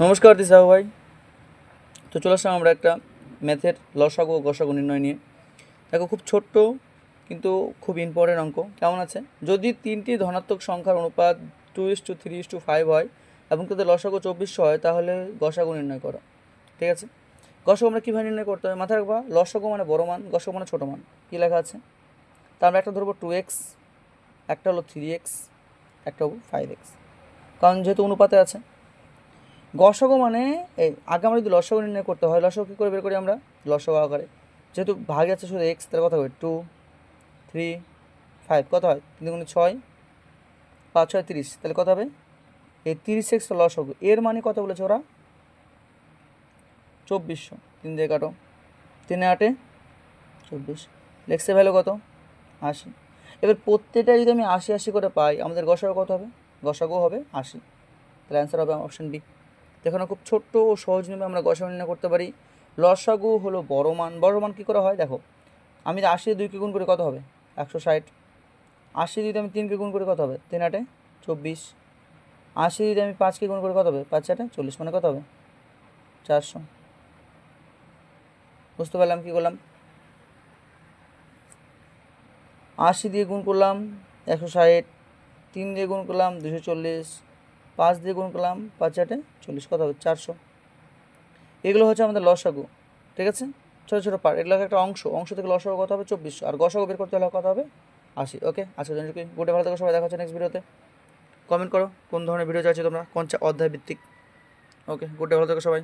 নমস্কার দিশা ভাই। তো চলে আসলাম আমরা একটা ম্যাথের লসাগু ও গসাগু নির্ণয় নিয়ে। দেখো, খুব ছোট্ট কিন্তু খুব ইম্পর্টেন্ট অঙ্ক। কেমন আছে? যদি তিনটি ধনাত্মক সংখ্যার অনুপাত 2:3:5 হয় এবং তাদের লসাগু 2400 হয়, তাহলে গসাগু নির্ণয় করো। ঠিক আছে, গসাগু আমরা কীভাবে নির্ণয় করতে হবে মাথায় রাখবা। লসাগু মানে বড় মান, গসাগু মানে ছোটো মান। কী লেখা আছে? তা আমরা একটা ধরবো 2x, একটা হলো 3x, একটা হলো 5x, কারণ যেহেতু অনুপাতে আছে। গসাগু মানে এই আগে আমরা যদি লসাগু নির্ণয় করতে হয়, লসাগু কী করে বের করি আমরা? লসাগু আকারে, যেহেতু ভাগে আছে শুধু এক্স, তাহলে কত হবে? 2, 3, 5, কত হয়? 3 × 6, 5, 6, 30, তাহলে কত হবে? এই 30x লসাগু, এর মানে কত বলেছে ওরা? 2400। 3 দিয়ে কাটো, 3 8 24, লেক্সের ভ্যালু কত? 80। এবার প্রত্যেকটা যদি আমি 80 80 করে পাই, আমাদের গসাগু কত হবে? গসাগু হবে 80। তাহলে অ্যান্সার হবে অপশন বি। দেখো না, খুব ছোট্ট ও সহজ নিয়মে আমরা গসাগু নির্ণয় করতে পারি। লসাগু হলো বড় মান। বড় মান কী করে হয় দেখো, আমি 80 2কে গুণ করে কত হবে? 160। 80 যদি আমি 3কে গুণ করে কত হবে? 3 8 24। 80 যদি আমি 5কে গুণ করে কত হবে? 5 8 40, মানে কত হবে? 400। বুঝতে পারলাম কী করলাম? 80 দিয়ে গুণ করলাম 160, 3 দিয়ে গুণ করলাম 240, 5 দিয়ে গুণ করলাম 5 8 40, কত হবে? 400। এগুলো হচ্ছে আমাদের লসাগু। ঠিক আছে, ছোটো ছোটো পার্ট, এগুলো একটা অংশ থেকে লসাগু কত হবে? 2400, আর গসাগু বের করতে হলে কত হবে? 80। ওকে, আজকের জন্য কি গুডে, ভালো থাকো সবাই, দেখা হচ্ছে নেক্সট ভিডিওতে। কমেন্ট করো কোন ধরনের ভিডিও চাইছো তোমরা, কোন অধ্যায় ভিত্তিক। ওকে, গুডে, ভালো থাকো সবাই।